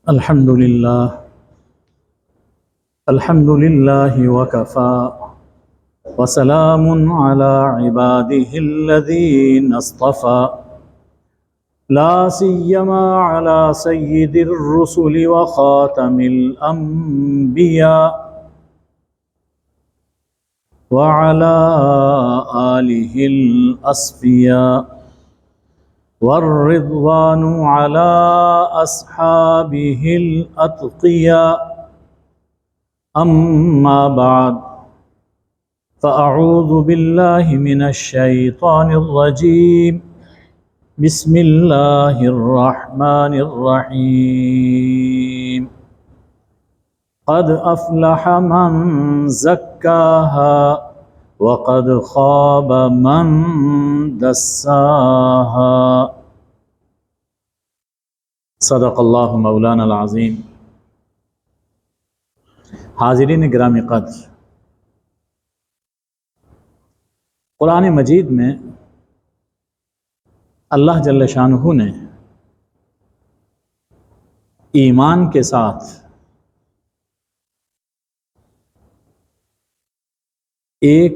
الحمد لله وكفى وسلام على عباده الذين اصطفى لا سيما على سيد الرسل وخاتم الأنبياء وعلى آله الأصفياء والرضوان على أصحابه الأتقياء أما بعد فأعوذ بالله من الشيطان الرجيم بسم الله الرحمن الرحيم قد أفلح من زكاها وقد خاب من دساها صدق اللہ مولانا العظیم۔ حاضرین گرامی قدر، قرآن مجید میں اللہ جل شانہ نے ایمان کے ساتھ ایک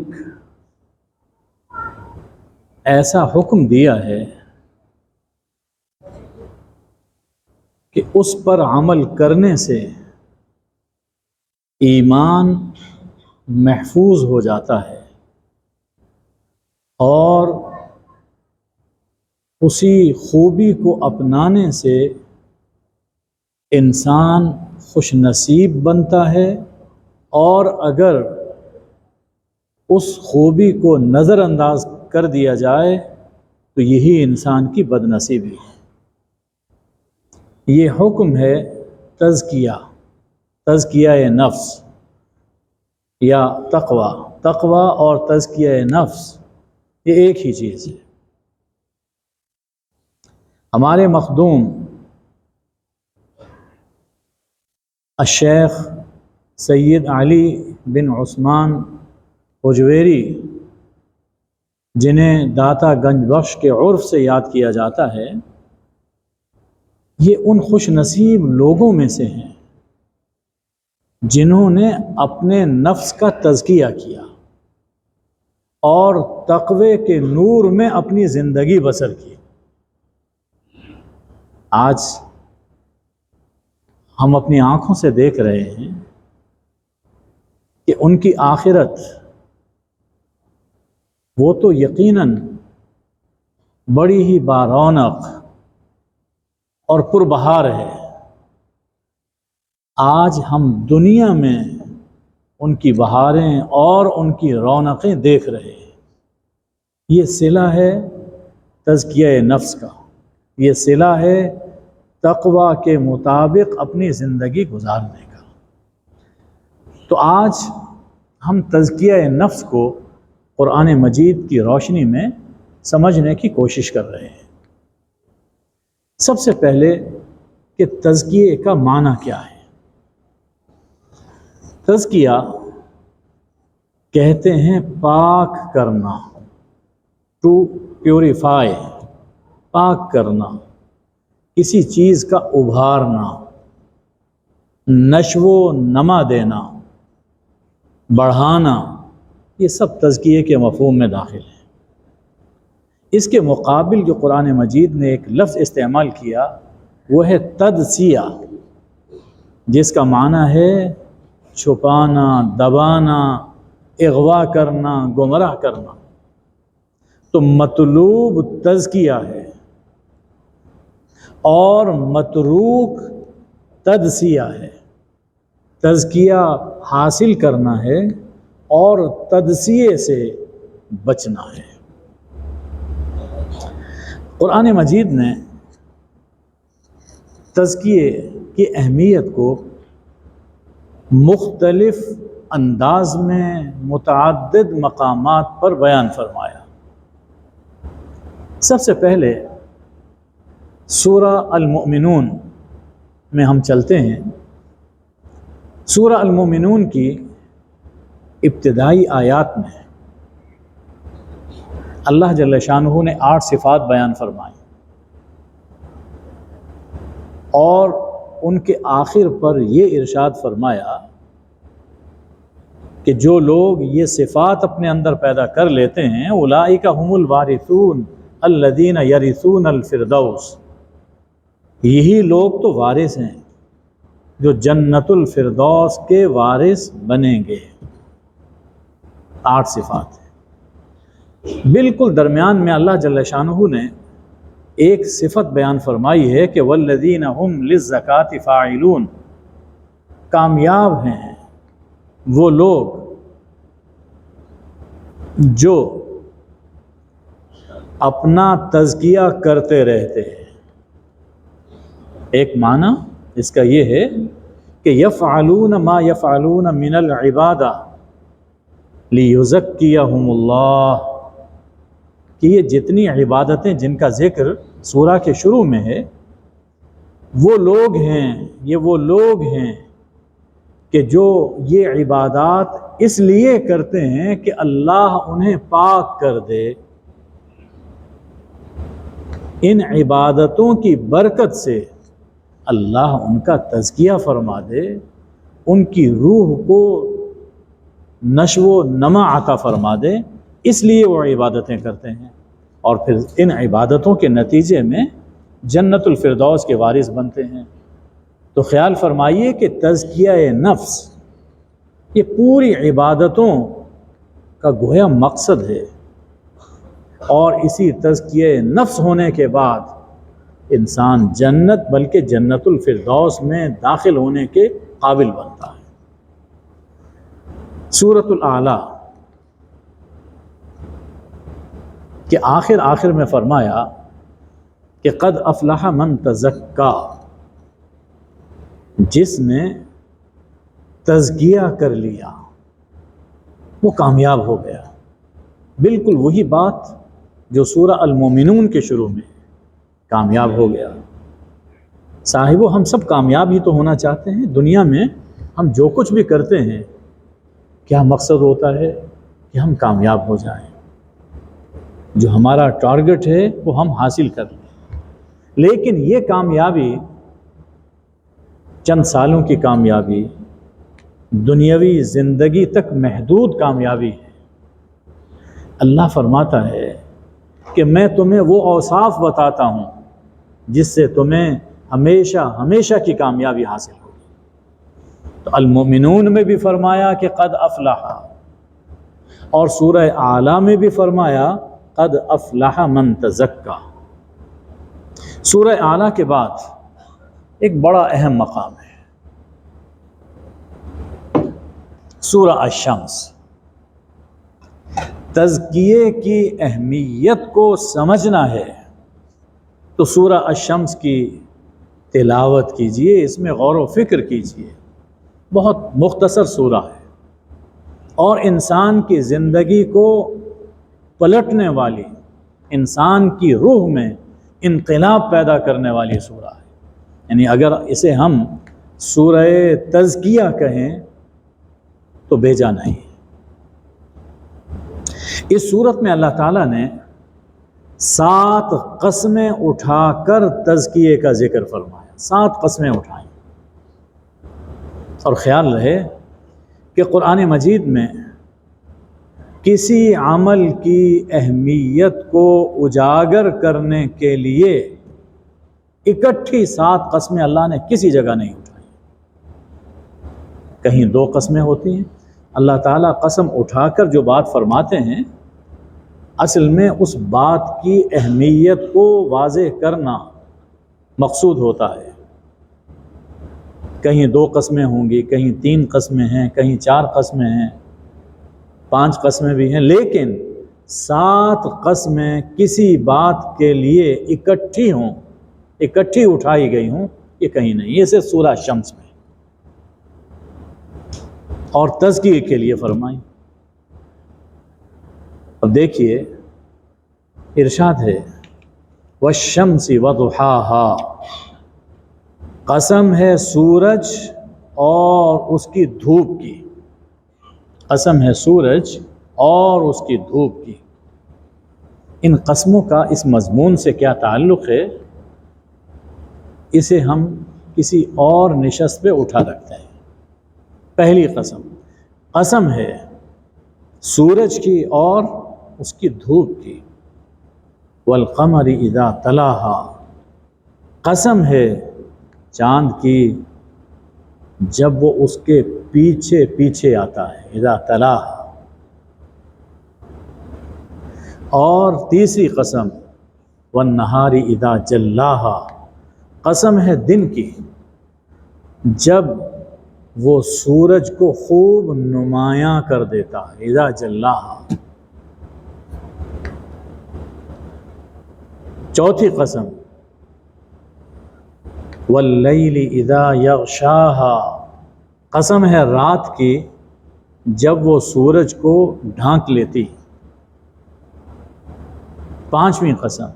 ایسا حکم دیا ہے کہ اس پر عمل کرنے سے ایمان محفوظ ہو جاتا ہے اور اسی خوبی کو اپنانے سے انسان خوش نصیب بنتا ہے، اور اگر اس خوبی کو نظر انداز کر دیا جائے تو یہی انسان کی بد نصیبی ہے۔ یہ حکم ہے تزکیہ نفس یا تقوی اور تزکیہ نفس، یہ ایک ہی چیز ہے۔ ہمارے مخدوم الشیخ سید علی بن عثمان حجویری، جنہیں داتا گنج بخش کے عرف سے یاد کیا جاتا ہے، یہ ان خوش نصیب لوگوں میں سے ہیں جنہوں نے اپنے نفس کا تزکیہ کیا اور تقوی کے نور میں اپنی زندگی بسر کی۔ آج ہم اپنی آنکھوں سے دیکھ رہے ہیں کہ ان کی آخرت وہ تو یقیناً بڑی ہی بارونق اور پربہار ہے۔ آج ہم دنیا میں ان کی بہاریں اور ان کی رونقیں دیکھ رہے ہیں۔ یہ صلہ ہے تزکیہ نفس کا، یہ صلہ ہے تقوی کے مطابق اپنی زندگی گزارنے کا۔ تو آج ہم تزکیہ نفس کو قرآن مجید کی روشنی میں سمجھنے کی کوشش کر رہے ہیں۔ سب سے پہلے کہ تزکیے کا معنی کیا ہے؟ تزکیہ کہتے ہیں پاک کرنا، ٹو پیوریفائی، پاک کرنا، کسی چیز کا ابھارنا، نشو و نما دینا، بڑھانا، یہ سب تزکیے کے مفہوم میں داخل ہے۔ اس کے مقابل جو قرآن مجید نے ایک لفظ استعمال کیا وہ ہے تدسیہ، جس کا معنی ہے چھپانا، دبانا، اغوا کرنا، گمراہ کرنا۔ تو مطلوب تزکیہ ہے اور متروک تدسیہ ہے۔ تزکیہ حاصل کرنا ہے اور تدسیے سے بچنا ہے۔ قرآن مجید نے تزکیے کی اہمیت کو مختلف انداز میں متعدد مقامات پر بیان فرمایا۔ سب سے پہلے سورہ المؤمنون میں ہم چلتے ہیں۔ سورہ المؤمنون کی ابتدائی آیات میں اللہ جل شانہ نے 8 صفات بیان فرمائیں، اور ان کے آخر پر یہ ارشاد فرمایا کہ جو لوگ یہ صفات اپنے اندر پیدا کر لیتے ہیں اولئک هم الوارثون الذین یرثون الفردوس، یہی لوگ تو وارث ہیں جو جنت الفردوس کے وارث بنیں گے۔ 8 صفات ہیں۔ بالکل درمیان میں اللہ جل شانہ نے ایک صفت بیان فرمائی ہے کہ والذین هم للزکاۃ فاعلون، کامیاب ہیں وہ لوگ جو اپنا تزکیہ کرتے رہتے ہیں۔ ایک معنی اس کا یہ ہے کہ یفعلون ما یفعلون من العبادہ لیزکیہم اللہ، کہ یہ جتنی عبادتیں جن کا ذکر سورہ کے شروع میں ہے وہ لوگ ہیں کہ جو یہ عبادات اس لیے کرتے ہیں کہ اللہ انہیں پاک کر دے، ان عبادتوں کی برکت سے اللہ ان کا تزکیہ فرما دے، ان کی روح کو نشو و نما عطا فرما دے، اس لیے وہ عبادتیں کرتے ہیں، اور پھر ان عبادتوں کے نتیجے میں جنت الفردوس کے وارث بنتے ہیں۔ تو خیال فرمائیے کہ تزکیہ نفس یہ پوری عبادتوں کا گویا مقصد ہے، اور اسی تزکیہ نفس ہونے کے بعد انسان جنت بلکہ جنت الفردوس میں داخل ہونے کے قابل بنتا ہے۔ سورۃ الاعلیٰ کہ آخر میں فرمایا کہ قد افلح من تزکا، جس نے تزکیہ کر لیا وہ کامیاب ہو گیا۔ بالکل وہی بات جو سورہ المومنون کے شروع میں کامیاب ہو گیا۔ صاحبو ہم سب کامیاب ہی تو ہونا چاہتے ہیں۔ دنیا میں ہم جو کچھ بھی کرتے ہیں کیا مقصد ہوتا ہے کہ ہم کامیاب ہو جائیں، جو ہمارا ٹارگٹ ہے وہ ہم حاصل کر لیں۔ لیکن یہ کامیابی چند سالوں کی کامیابی، دنیاوی زندگی تک محدود کامیابی ہے۔ اللہ فرماتا ہے کہ میں تمہیں وہ اوصاف بتاتا ہوں جس سے تمہیں ہمیشہ کی کامیابی حاصل ہوگی۔ تو المومنون میں بھی فرمایا کہ قد افلح، اور سورہ اعلیٰ میں بھی فرمایا قد افلح من تزکا۔ سورہ اعلیٰ کے بعد ایک بڑا اہم مقام ہے، سورہ الشمس۔ تزکیے کی اہمیت کو سمجھنا ہے تو سورہ الشمس کی تلاوت کیجئے، اس میں غور و فکر کیجئے۔ بہت مختصر سورہ ہے اور انسان کی زندگی کو پلٹنے والی، انسان کی روح میں انقلاب پیدا کرنے والی سورہ ہے۔ یعنی اگر اسے ہم سورہ تزکیہ کہیں تو بیجا نہیں۔ اس صورت میں اللہ تعالیٰ نے 7 قسمیں اٹھا کر تزکیے کا ذکر فرمایا، 7 قسمیں اٹھائیں۔ اور خیال رہے کہ قرآن مجید میں کسی عمل کی اہمیت کو اجاگر کرنے کے لیے اکٹھی 7 قسمیں اللہ نے کسی جگہ نہیں اٹھائی۔ کہیں 2 قسمیں ہوتی ہیں، اللہ تعالیٰ قسم اٹھا کر جو بات فرماتے ہیں اصل میں اس بات کی اہمیت کو واضح کرنا مقصود ہوتا ہے۔ کہیں 2 قسمیں ہوں گی، کہیں 3 قسمیں ہیں، کہیں 4 قسمیں ہیں، 5 قسمیں بھی ہیں، لیکن 7 قسمیں کسی بات کے لیے اکٹھی اٹھائی گئی ہوں، یہ کہیں نہیں۔ یہ صرف سورہ شمس میں اور تزکیے کے لیے فرمائی۔ اب دیکھیے ارشاد ہے والشمس وضحاها، قسم ہے سورج اور اس کی دھوپ کی، قسم ہے سورج اور اس کی دھوپ کی۔ ان قسموں کا اس مضمون سے کیا تعلق ہے، اسے ہم کسی اور نشست پہ اٹھا رکھتے ہیں۔ پہلی قسم، قسم ہے سورج کی اور اس کی دھوپ کی، والقمر اذا تلاہا، قسم ہے چاند کی جب وہ اس کے پیچھے پیچھے آتا ہے، اذا تلاہا۔ اور تیسری قسم، والنہار اذا جلاہا، قسم ہے دن کی جب وہ سورج کو خوب نمایاں کر دیتا ہے، اذا جلاہا۔ چوتھی قسم، واللیل اذا یغشاہا، قسم ہے رات کی جب وہ سورج کو ڈھانک لیتی۔ پانچویں قسم،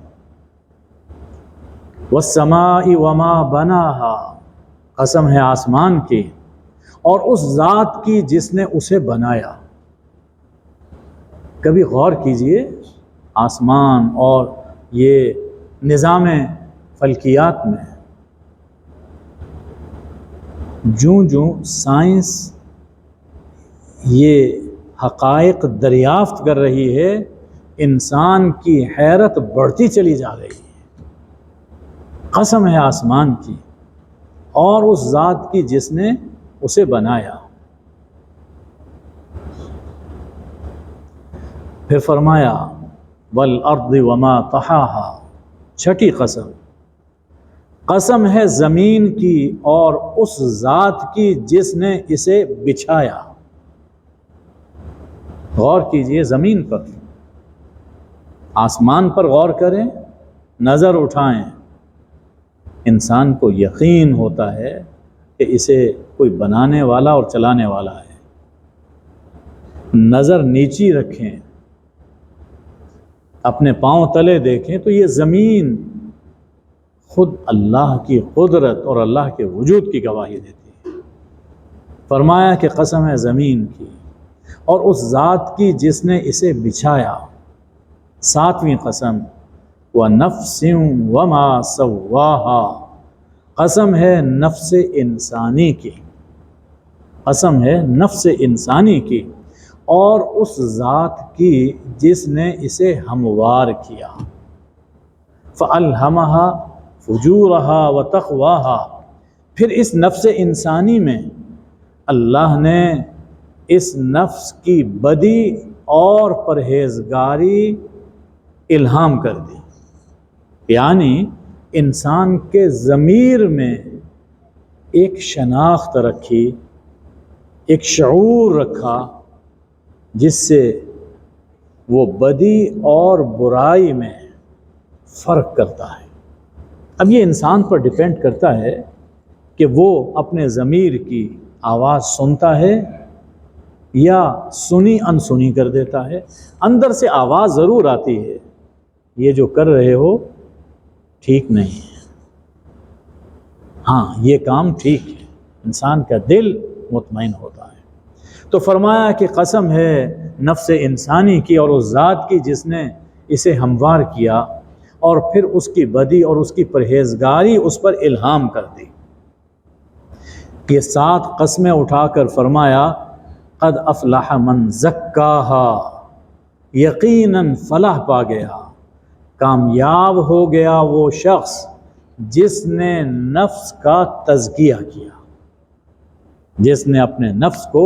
والسماء وما بناہا، قسم ہے آسمان کی اور اس ذات کی جس نے اسے بنایا۔ کبھی غور کیجئے آسمان اور یہ نظام فلکیات میں جوں سائنس یہ حقائق دریافت کر رہی ہے، انسان کی حیرت بڑھتی چلی جا رہی ہے۔ قسم ہے آسمان کی اور اس ذات کی جس نے اسے بنایا۔ پھر فرمایا والارض وما طحاہا، چھٹی قسم، قسم ہے زمین کی اور اس ذات کی جس نے اسے بچھایا۔ غور کیجئے زمین پر، آسمان پر غور کریں، نظر اٹھائیں، انسان کو یقین ہوتا ہے کہ اسے کوئی بنانے والا اور چلانے والا ہے۔ نظر نیچی رکھیں، اپنے پاؤں تلے دیکھیں تو یہ زمین خود اللہ کی قدرت اور اللہ کے وجود کی گواہی دیتی ہے۔ فرمایا کہ قسم ہے زمین کی اور اس ذات کی جس نے اسے بچھایا۔ ساتویں قسم، وَنَفْسٍ وَمَا سَوَّاهَا، قسم ہے نفس انسانی کی، قسم ہے نفس انسانی کی اور اس ذات کی جس نے اسے ہموار کیا۔ فَأَلْهَمَهَا فُجُورَهَا وَتَقْوَاهَا، پھر اس نفس انسانی میں اللہ نے اس نفس کی بدی اور پرہیزگاری الہام کر دی، یعنی انسان کے ضمیر میں ایک شناخت رکھی، ایک شعور رکھا جس سے وہ بدی اور برائی میں فرق کرتا ہے۔ اب یہ انسان پر ڈیپینڈ کرتا ہے کہ وہ اپنے ضمیر کی آواز سنتا ہے یا سنی انسنی کر دیتا ہے۔ اندر سے آواز ضرور آتی ہے، یہ جو کر رہے ہو ٹھیک نہیں ہے، ہاں یہ کام ٹھیک ہے، انسان کا دل مطمئن ہوتا ہے۔ تو فرمایا کہ قسم ہے نفس انسانی کی اور اس ذات کی جس نے اسے ہموار کیا اور پھر اس کی بدی اور اس کی پرہیزگاری اس پر الہام کر دی۔ یہ 7 قسمیں اٹھا کر فرمایا قد افلح من زکاہا، یقیناً فلاح پا گیا، کامیاب ہو گیا وہ شخص جس نے نفس کا تزکیہ کیا، جس نے اپنے نفس کو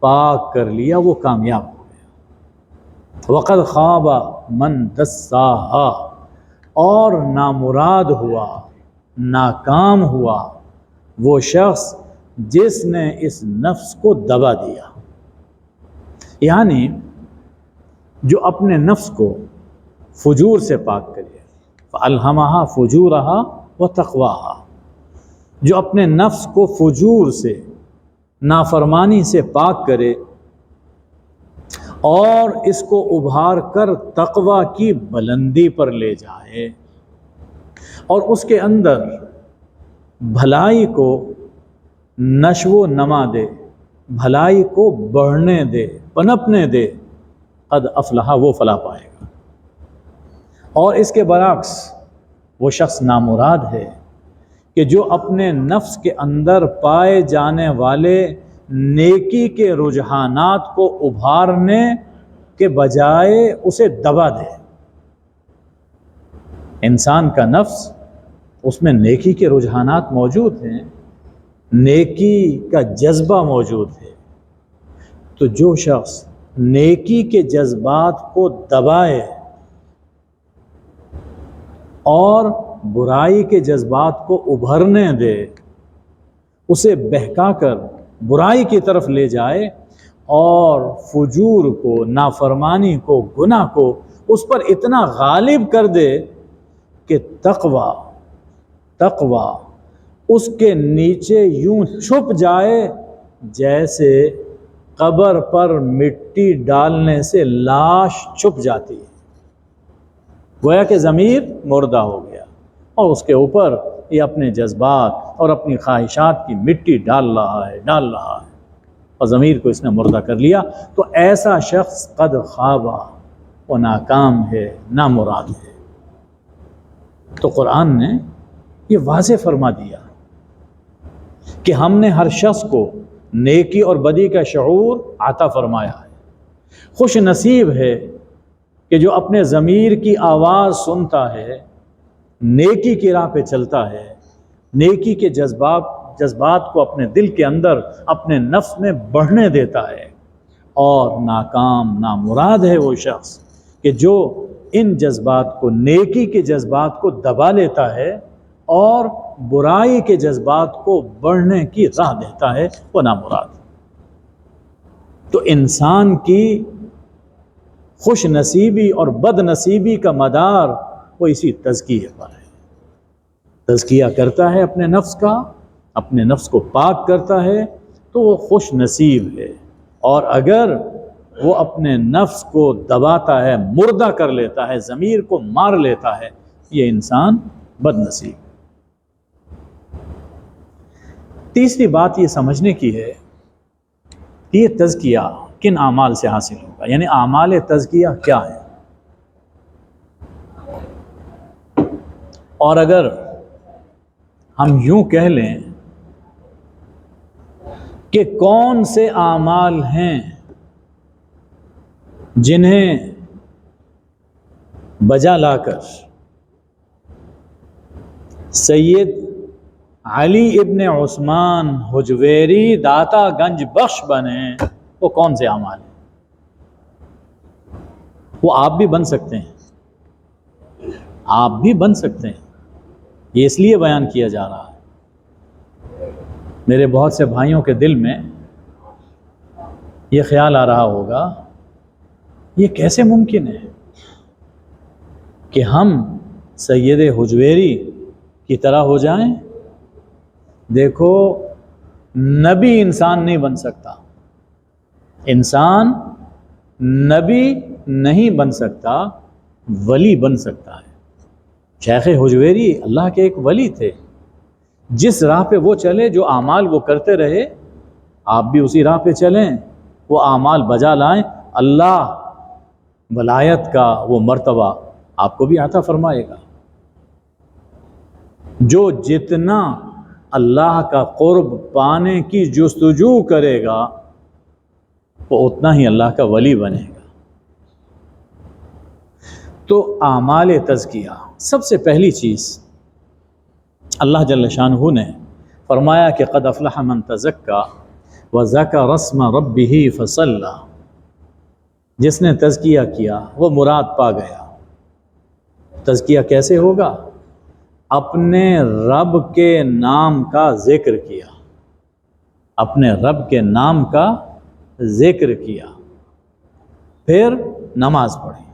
پاک کر لیا، وہ کامیاب ہو گیا۔ وقد خاب من دساہا، اور نامراد ہوا، ناکام ہوا وہ شخص جس نے اس نفس کو دبا دیا، یعنی جو اپنے نفس کو فجور سے پاک کرے، فَأَلْهَمَهَا فُجُورَهَا وَتَقْوَاهَا، جو اپنے نفس کو فجور سے، نافرمانی سے پاک کرے اور اس کو ابھار کر تقوی کی بلندی پر لے جائے اور اس کے اندر بھلائی کو نشو و نما دے، بھلائی کو بڑھنے دے، پنپنے دے، قد افلح، وہ فلاح پائے گا۔ اور اس کے برعکس وہ شخص نامراد ہے کہ جو اپنے نفس کے اندر پائے جانے والے نیکی کے رجحانات کو ابھارنے کے بجائے اسے دبا دے۔ انسان کا نفس، اس میں نیکی کے رجحانات موجود ہیں، نیکی کا جذبہ موجود ہے، تو جو شخص نیکی کے جذبات کو دبائے اور برائی کے جذبات کو ابھرنے دے، اسے بہکا کر برائی کی طرف لے جائے اور فجور کو، نافرمانی کو، گناہ کو اس پر اتنا غالب کر دے کہ تقوی اس کے نیچے یوں چھپ جائے جیسے قبر پر مٹی ڈالنے سے لاش چھپ جاتی ہے، گویا کہ ضمیر مردہ ہو گیا اور اس کے اوپر یہ اپنے جذبات اور اپنی خواہشات کی مٹی ڈال رہا ہے اور ضمیر کو اس نے مردہ کر لیا، تو ایسا شخص قد خوابہ، وہ ناکام ہے، نامراد ہے۔ تو قرآن نے یہ واضح فرما دیا کہ ہم نے ہر شخص کو نیکی اور بدی کا شعور عطا فرمایا ہے۔ خوش نصیب ہے کہ جو اپنے ضمیر کی آواز سنتا ہے، نیکی کی راہ پہ چلتا ہے، نیکی کے جذبات کو اپنے دل کے اندر، اپنے نفس میں بڑھنے دیتا ہے، اور ناکام، نامراد ہے وہ شخص کہ جو ان جذبات کو، نیکی کے جذبات کو دبا لیتا ہے اور برائی کے جذبات کو بڑھنے کی راہ دیتا ہے، وہ نامراد۔ تو انسان کی خوش نصیبی اور بد نصیبی کا مدار وہ اسی تزکیے پر ہے۔ تزکیہ کرتا ہے اپنے نفس کا، اپنے نفس کو پاک کرتا ہے تو وہ خوش نصیب ہے، اور اگر وہ اپنے نفس کو دباتا ہے، مردہ کر لیتا ہے، ضمیر کو مار لیتا ہے، یہ انسان بد نصیب۔ تیسری بات یہ سمجھنے کی ہے کہ یہ تزکیہ کن اعمال سے حاصل ہوگا، یعنی اعمال تزکیہ کیا ہے۔ اور اگر ہم یوں کہہ لیں کہ کون سے اعمال ہیں جنہیں بجا لا کر سید علی ابن عثمان حجویری داتا گنج بخش بنے، وہ کون سے اعمال ہیں؟ وہ آپ بھی بن سکتے ہیں، آپ بھی بن سکتے ہیں، یہ اس لیے بیان کیا جا رہا ہے۔ میرے بہت سے بھائیوں کے دل میں یہ خیال آ رہا ہوگا، یہ کیسے ممکن ہے کہ ہم سید حجویری کی طرح ہو جائیں؟ دیکھو، نبی انسان نہیں بن سکتا، انسان نبی نہیں بن سکتا، ولی بن سکتا ہے۔ شیخ حجویری اللہ کے ایک ولی تھے، جس راہ پہ وہ چلے، جو اعمال وہ کرتے رہے، آپ بھی اسی راہ پہ چلیں، وہ اعمال بجا لائیں، اللہ ولایت کا وہ مرتبہ آپ کو بھی عطا فرمائے گا۔ جو جتنا اللہ کا قرب پانے کی جستجو کرے گا، وہ اتنا ہی اللہ کا ولی بنے گا۔ تو اعمال تزکیہ، سب سے پہلی چیز اللہ جل شانہ نے فرمایا کہ قد افلح من تزکا وذکر اسم ربہ فصلی، جس نے تزکیہ کیا وہ مراد پا گیا۔ تزکیہ کیسے ہوگا؟ اپنے رب کے نام کا ذکر کیا، اپنے رب کے نام کا ذکر کیا، پھر نماز پڑھی۔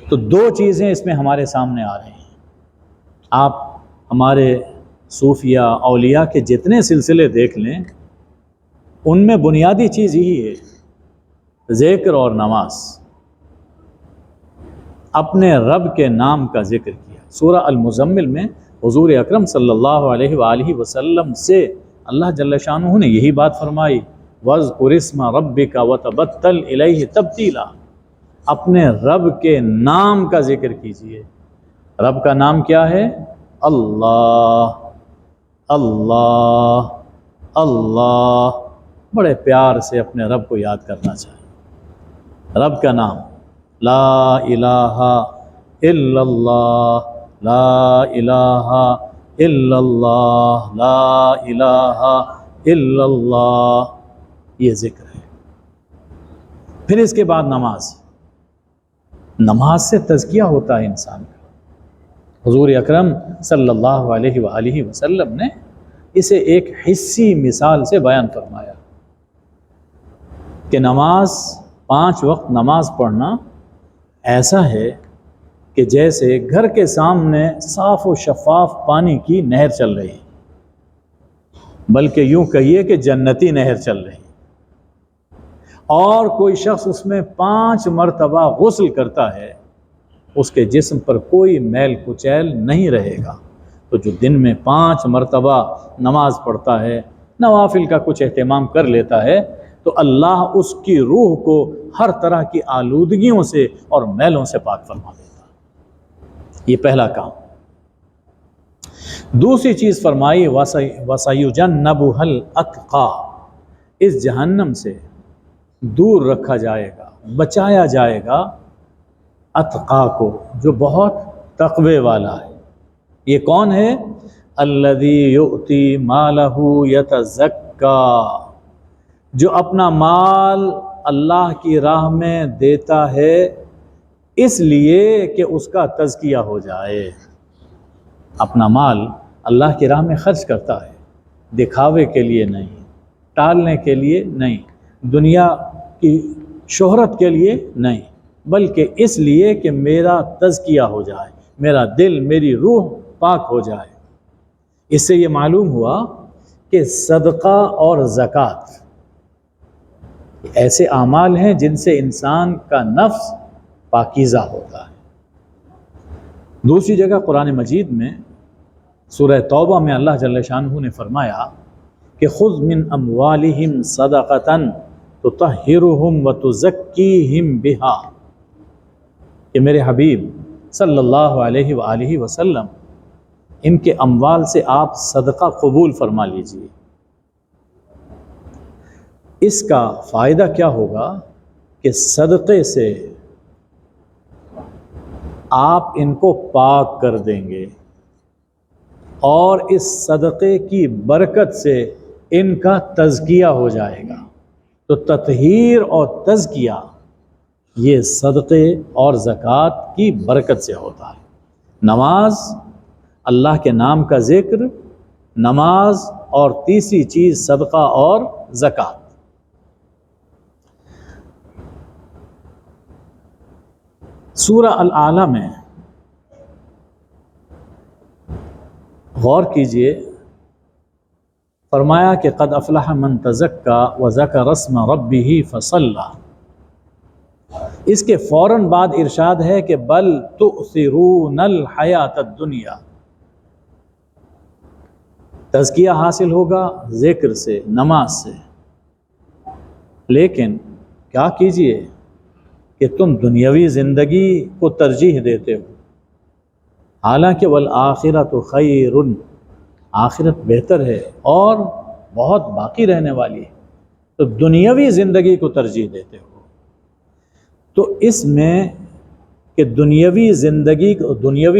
تو دو چیزیں اس میں ہمارے سامنے آ رہی ہیں۔ آپ ہمارے صوفیہ اولیاء کے جتنے سلسلے دیکھ لیں، ان میں بنیادی چیز یہی ہے، ذکر اور نماز۔ اپنے رب کے نام کا ذکر کیا۔ سورہ المزمل میں حضور اکرم صلی اللہ علیہ وآلہ وسلم سے اللہ جل شانہ نے یہی بات فرمائی، وَاذْكُرِ اسْمَ رَبِّكَ وَتَبَتَّلْ إِلَيْهِ تَبْتِيلًا، اپنے رب کے نام کا ذکر کیجئے۔ رب کا نام کیا ہے؟ اللہ۔ اللہ اللہ، بڑے پیار سے اپنے رب کو یاد کرنا چاہیے۔ رب کا نام، لا الہ الا اللہ، لا الہ الا اللہ، لا الہ الا اللہ، یہ ذکر ہے۔ پھر اس کے بعد نماز سے تزکیہ ہوتا ہے انسان کا۔ حضور اکرم صلی اللہ علیہ وآلہ وسلم نے اسے ایک حسی مثال سے بیان فرمایا کہ نماز، 5 وقت نماز پڑھنا ایسا ہے کہ جیسے گھر کے سامنے صاف و شفاف پانی کی نہر چل رہی، بلکہ یوں کہیے کہ جنتی نہر چل رہی، اور کوئی شخص اس میں 5 مرتبہ غسل کرتا ہے، اس کے جسم پر کوئی میل کچیل نہیں رہے گا۔ تو جو دن میں 5 مرتبہ نماز پڑھتا ہے، نوافل کا کچھ اہتمام کر لیتا ہے، تو اللہ اس کی روح کو ہر طرح کی آلودگیوں سے اور میلوں سے پاک فرما دیتا ہے۔ یہ پہلا کام۔ دوسری چیز فرمائی وَسَيُجَنَّبُهَا الْأَتْقَى، اس جہنم سے دور رکھا جائے گا، بچایا جائے گا اتقا کو، جو بہت تقوی والا ہے۔ یہ کون ہے؟ الذی یؤتی مالہ یتزکا، جو اپنا مال اللہ کی راہ میں دیتا ہے اس لیے کہ اس کا تزکیہ ہو جائے۔ اپنا مال اللہ کی راہ میں خرچ کرتا ہے، دکھاوے کے لیے نہیں، ٹالنے کے لیے نہیں، دنیا کی شہرت کے لیے نہیں، بلکہ اس لیے کہ میرا تزکیہ ہو جائے، میرا دل، میری روح پاک ہو جائے۔ اس سے یہ معلوم ہوا کہ صدقہ اور زکوٰۃ ایسے اعمال ہیں جن سے انسان کا نفس پاکیزہ ہوتا ہے۔ دوسری جگہ قرآن مجید میں سورہ توبہ میں اللہ جل شانہ نے فرمایا کہ خذ من اموالہم صدقۃ تطہرہم وتزکیہم بہا، کہ میرے حبیب صلی اللہ علیہ وآلہ وسلم ان کے اموال سے آپ صدقہ قبول فرما لیجئے۔ اس کا فائدہ کیا ہوگا کہ صدقے سے آپ ان کو پاک کر دیں گے، اور اس صدقے کی برکت سے ان کا تزکیہ ہو جائے گا۔ تو تطہیر اور تزکیہ یہ صدقے اور زکوٰۃ کی برکت سے ہوتا ہے۔ نماز، اللہ کے نام کا ذکر، نماز، اور تیسری چیز صدقہ اور زکوٰۃ۔ سورہ الاعلیٰ میں غور کیجئے، فرمایا کہ قد افلح من تزکا وذکر اسم ربہ فصلی، اس کے فوراً بعد ارشاد ہے کہ بل تؤثرون الحیات الدنیا، تزکیہ حاصل ہوگا ذکر سے، نماز سے، لیکن کیا کیجئے کہ تم دنیاوی زندگی کو ترجیح دیتے ہو، حالانکہ والآخرۃ خیر، آخرت بہتر ہے اور بہت باقی رہنے والی ہے، تو دنیاوی زندگی کو ترجیح دیتے ہو۔ تو اس میں کہ دنیاوی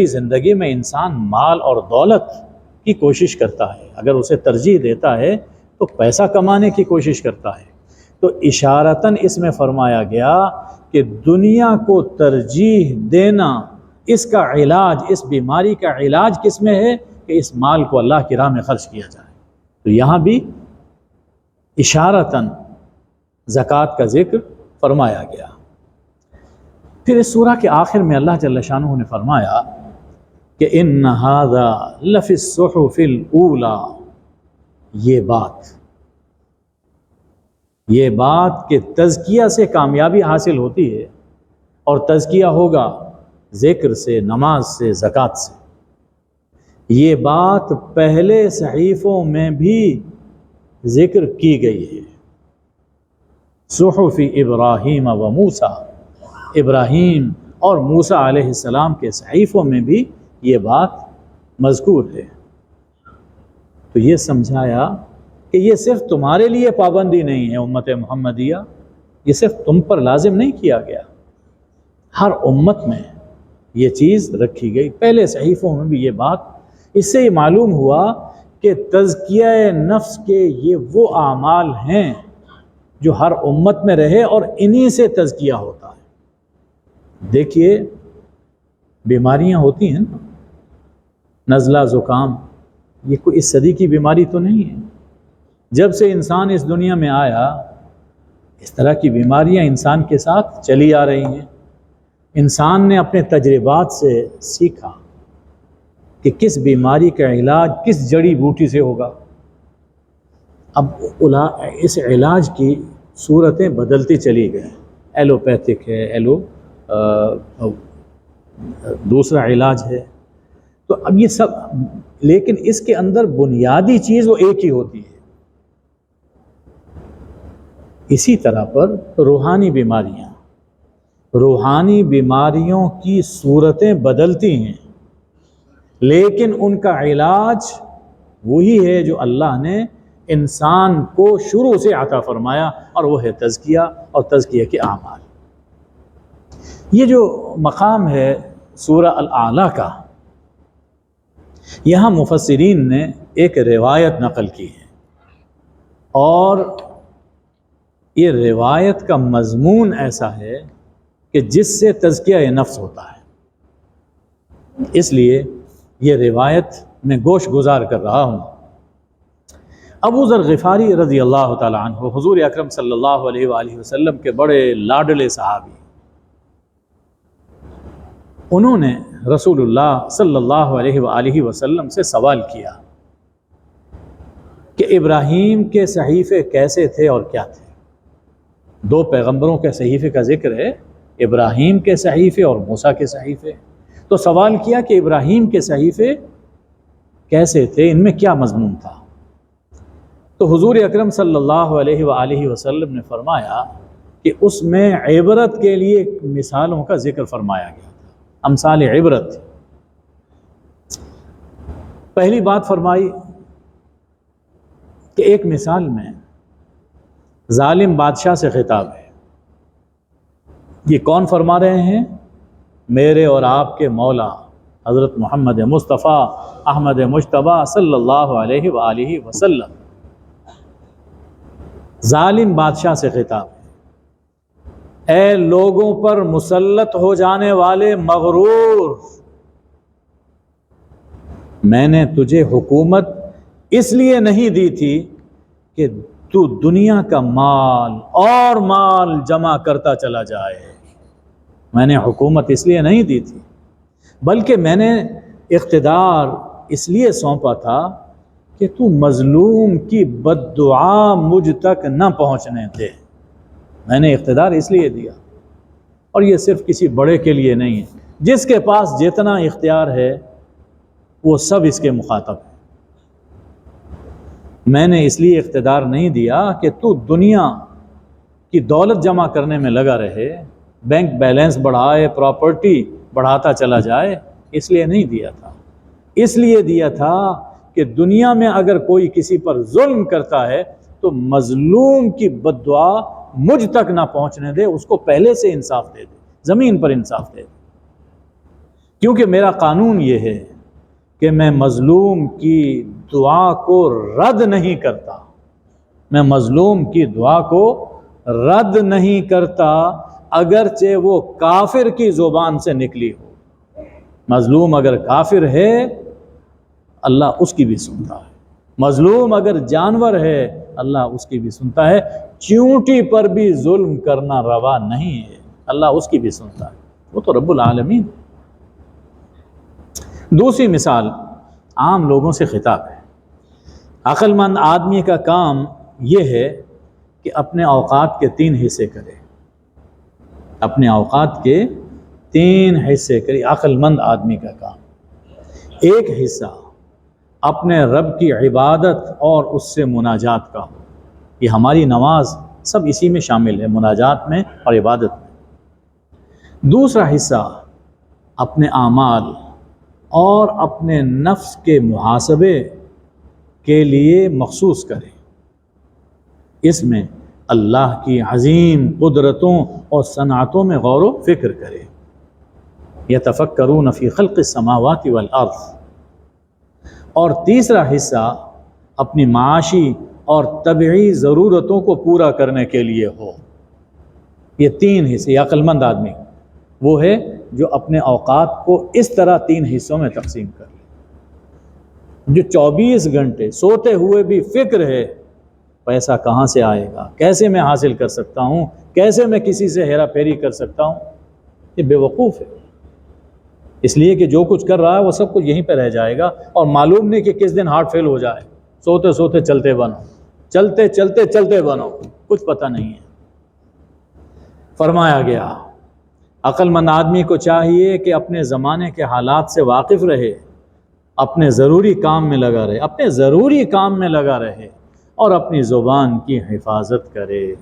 زندگی میں انسان مال اور دولت کی کوشش کرتا ہے، اگر اسے ترجیح دیتا ہے تو پیسہ کمانے کی کوشش کرتا ہے۔ تو اشارتاً اس میں فرمایا گیا کہ دنیا کو ترجیح دینا، اس کا علاج، اس بیماری کا علاج کس میں ہے کہ اس مال کو اللہ کی راہ میں خرچ کیا جائے۔ تو یہاں بھی اشارتاً زکوٰۃ کا ذکر فرمایا گیا۔ پھر اس سورہ کے آخر میں اللہ جل شانہ نے فرمایا کہ ان ھذا لفی الصحف الاولی، یہ بات کہ تزکیہ سے کامیابی حاصل ہوتی ہے، اور تزکیہ ہوگا ذکر سے، نماز سے، زکوٰۃ سے، یہ بات پہلے صحیفوں میں بھی ذکر کی گئی ہے۔ صحف ابراہیم و موسیٰ، ابراہیم اور موسیٰ علیہ السلام کے صحیفوں میں بھی یہ بات مذکور ہے۔ تو تو یہ سمجھایا کہ یہ صرف تمہارے لیے پابندی نہیں ہے امت محمدیہ، یہ صرف تم پر لازم نہیں کیا گیا، ہر امت میں یہ چیز رکھی گئی، پہلے صحیفوں میں بھی یہ بات۔ اس سے یہ معلوم ہوا کہ تزکیہ نفس کے یہ وہ اعمال ہیں جو ہر امت میں رہے اور انہی سے تزکیہ ہوتا ہے۔ دیکھیے بیماریاں ہوتی ہیں نا، نزلہ زکام، یہ کوئی اس صدی کی بیماری تو نہیں ہے۔ جب سے انسان اس دنیا میں آیا اس طرح کی بیماریاں انسان کے ساتھ چلی آ رہی ہیں۔ انسان نے اپنے تجربات سے سیکھا کہ کس بیماری کا علاج کس جڑی بوٹی سے ہوگا۔ اب اس علاج کی صورتیں بدلتی چلی گئی، ایلوپیتھک ہے، دوسرا علاج ہے، تو اب یہ سب، لیکن اس کے اندر بنیادی چیز وہ ایک ہی ہوتی ہے۔ اسی طرح پر روحانی بیماریاں، روحانی بیماریوں کی صورتیں بدلتی ہیں، لیکن ان کا علاج وہی ہے جو اللہ نے انسان کو شروع سے عطا فرمایا، اور وہ ہے تزکیہ اور تزکیہ کے اعمال۔ یہ جو مقام ہے سورہ الاعلیٰ کا، یہاں مفسرین نے ایک روایت نقل کی ہے، اور یہ روایت کا مضمون ایسا ہے کہ جس سے تزکیہ نفس ہوتا ہے، اس لیے یہ روایت میں گوش گزار کر رہا ہوں۔ ابو ذر غفاری رضی اللہ تعالیٰ عنہ حضور اکرم صلی اللہ علیہ وآلہ وسلم کے بڑے لاڈلے صحابی، انہوں نے رسول اللہ صلی اللہ علیہ وآلہ وسلم سے سوال کیا کہ ابراہیم کے صحیفے کیسے تھے اور کیا تھے؟ دو پیغمبروں کے صحیفے کا ذکر ہے، ابراہیم کے صحیفے اور موسیٰ کے صحیفے۔ تو سوال کیا کہ ابراہیم کے صحیفے کیسے تھے، ان میں کیا مضمون تھا؟ تو حضور اکرم صلی اللہ علیہ وآلہ وسلم نے فرمایا کہ اس میں عبرت کے لیے مثالوں کا ذکر فرمایا گیا تھا، امثال عبرت۔ پہلی بات فرمائی کہ ایک مثال میں ظالم بادشاہ سے خطاب ہے۔ یہ کون فرما رہے ہیں؟ میرے اور آپ کے مولا حضرت محمد مصطفیٰ احمد مجتبیٰ صلی اللہ علیہ وآلہ وسلم۔ ظالم بادشاہ سے خطاب ہے، اے لوگوں پر مسلط ہو جانے والے مغرور، میں نے تجھے حکومت اس لیے نہیں دی تھی کہ تو دنیا کا مال اور مال جمع کرتا چلا جائے، میں نے حکومت اس لیے نہیں دی تھی، بلکہ میں نے اقتدار اس لیے سونپا تھا کہ تو مظلوم کی بد دعا مجھ تک نہ پہنچنے دے، میں نے اقتدار اس لیے دیا۔ اور یہ صرف کسی بڑے کے لیے نہیں ہے، جس کے پاس جتنا اختیار ہے وہ سب اس کے مخاطب ہیں۔ میں نے اس لیے اقتدار نہیں دیا کہ تو دنیا کی دولت جمع کرنے میں لگا رہے، بینک بیلنس بڑھائے، پراپرٹی بڑھاتا چلا جائے، اس لیے نہیں دیا تھا۔ اس لیے دیا تھا کہ دنیا میں اگر کوئی کسی پر ظلم کرتا ہے تو مظلوم کی بد دعا مجھ تک نہ پہنچنے دے، اس کو پہلے سے انصاف دے دے، زمین پر انصاف دے دے، کیونکہ میرا قانون یہ ہے کہ میں مظلوم کی دعا کو رد نہیں کرتا، میں مظلوم کی دعا کو رد نہیں کرتا، اگرچہ وہ کافر کی زبان سے نکلی ہو۔ مظلوم اگر کافر ہے اللہ اس کی بھی سنتا ہے، مظلوم اگر جانور ہے اللہ اس کی بھی سنتا ہے، چیونٹی پر بھی ظلم کرنا روا نہیں ہے، اللہ اس کی بھی سنتا ہے، وہ تو رب العالمین۔ دوسری مثال عام لوگوں سے خطاب ہے۔ عقل مند آدمی کا کام یہ ہے کہ اپنے اوقات کے 3 حصے کرے، اپنے اوقات کے 3 حصے کرے، عقل مند آدمی کا کام۔ ایک حصہ اپنے رب کی عبادت اور اس سے مناجات کا ہو، یہ ہماری نماز سب اسی میں شامل ہے، مناجات میں اور عبادت میں۔ دوسرا حصہ اپنے اعمال اور اپنے نفس کے محاسبے کے لیے مخصوص کرے، اس میں اللہ کی عظیم قدرتوں اور صنعتوں میں غور و فکر کرے۔ یتفکرون فی خلق السماوات والارض۔ اور تیسرا حصہ اپنی معاشی اور طبعی ضرورتوں کو پورا کرنے کے لیے ہو۔ یہ تین حصے، یہ عقل مند آدمی وہ ہے جو اپنے اوقات کو اس طرح تین حصوں میں تقسیم کر لے، جو 24 گھنٹے سوتے ہوئے بھی فکر ہے پیسہ کہاں سے آئے گا، کیسے میں حاصل کر سکتا ہوں، کیسے میں کسی سے ہیرا پھیری کر سکتا ہوں۔ یہ بے وقوف ہے، اس لیے کہ جو کچھ کر رہا ہے وہ سب کچھ یہیں پہ رہ جائے گا، اور معلوم نہیں کہ کس دن ہارٹ فیل ہو جائے۔ سوتے سوتے چلتے بنو، چلتے چلتے چلتے بنو، کچھ پتہ نہیں ہے۔ فرمایا گیا عقل مند آدمی کو چاہیے کہ اپنے زمانے کے حالات سے واقف رہے، اپنے ضروری کام میں لگا رہے، اپنے ضروری کام میں لگا رہے، اور اپنی زبان کی حفاظت کرے۔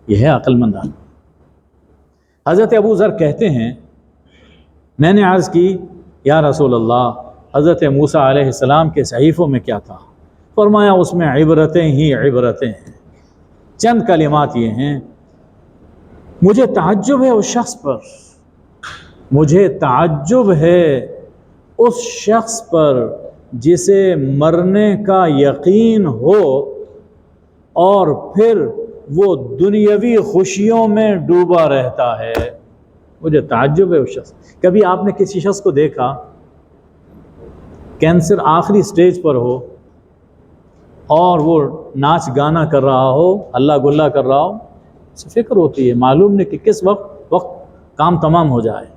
یہ ہے عقل مند آدمی۔ حضرت ابو ذر کہتے ہیں، میں نے عرض کی یا رسول اللہ، حضرت موسیٰ علیہ السلام کے صحیفوں میں کیا تھا؟ فرمایا اس میں عبرتیں ہی عبرتیں ہیں۔ چند کلمات یہ ہیں، مجھے تعجب ہے اس شخص پر، مجھے تعجب ہے اس شخص پر جسے مرنے کا یقین ہو اور پھر وہ دنیاوی خوشیوں میں ڈوبا رہتا ہے۔ مجھے تعجب ہے اس شخص۔ کبھی آپ نے کسی شخص کو دیکھا کینسر آخری سٹیج پر ہو اور وہ ناچ گانا کر رہا ہو، ہلا گلا کر رہا ہو؟ اسے فکر ہوتی ہے، معلوم نہیں کہ کس وقت کام تمام ہو جائے۔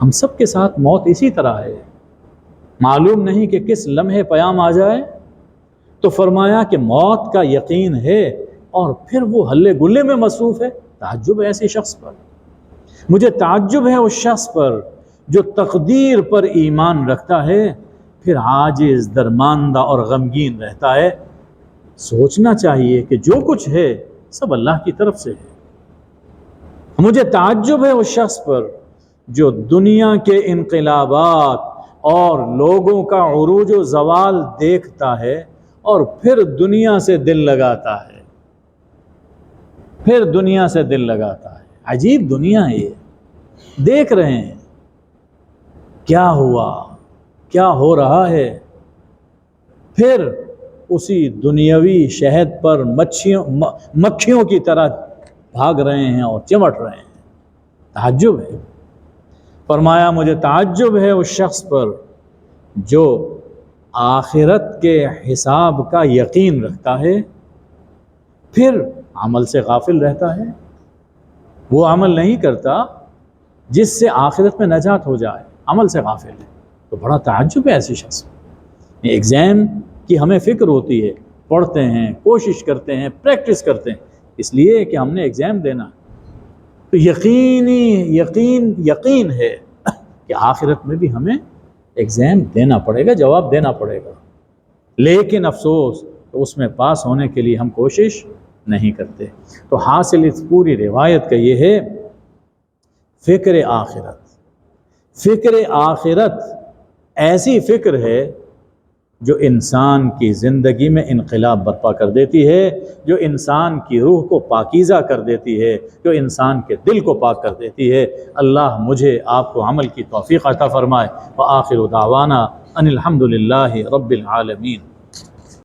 ہم سب کے ساتھ موت اسی طرح ہے، معلوم نہیں کہ کس لمحے پیام آ جائے۔ تو فرمایا کہ موت کا یقین ہے اور پھر وہ ہلے گلے میں مصروف ہے۔ تعجب ہے ایسے شخص پر۔ مجھے تعجب ہے اس شخص پر جو تقدیر پر ایمان رکھتا ہے، پھر عاجز، درماندہ اور غمگین رہتا ہے۔ سوچنا چاہیے کہ جو کچھ ہے سب اللہ کی طرف سے ہے۔ مجھے تعجب ہے اس شخص پر جو دنیا کے انقلابات اور لوگوں کا عروج و زوال دیکھتا ہے اور پھر دنیا سے دل لگاتا ہے، پھر دنیا سے دل لگاتا ہے۔ عجیب دنیا ہے یہ، دیکھ رہے ہیں کیا ہوا، کیا ہو رہا ہے، پھر اسی دنیاوی شہد پر مکھیوں کی طرح بھاگ رہے ہیں اور چمٹ رہے ہیں۔ تعجب ہے۔ فرمایا مجھے تعجب ہے اس شخص پر جو آخرت کے حساب کا یقین رکھتا ہے، پھر عمل سے غافل رہتا ہے۔ وہ عمل نہیں کرتا جس سے آخرت میں نجات ہو جائے، عمل سے غافل ہے۔ تو بڑا تعجب ہے ایسے شخص۔ ایگزام کی ہمیں فکر ہوتی ہے، پڑھتے ہیں، کوشش کرتے ہیں، پریکٹس کرتے ہیں، اس لیے کہ ہم نے ایگزام دینا۔ تو یقین ہے کہ آخرت میں بھی ہمیں ایگزام دینا پڑے گا، جواب دینا پڑے گا، لیکن افسوس اس میں پاس ہونے کے لیے ہم کوشش نہیں کرتے۔ تو حاصل اس پوری روایت کا یہ ہے، فکر آخرت۔ فکر آخرت ایسی فکر ہے جو انسان کی زندگی میں انقلاب برپا کر دیتی ہے، جو انسان کی روح کو پاکیزہ کر دیتی ہے، جو انسان کے دل کو پاک کر دیتی ہے۔ اللہ مجھے آپ کو عمل کی توفیق عطا فرمائے۔ وآخر دعوانا ان الحمد للہ رب العالمین۔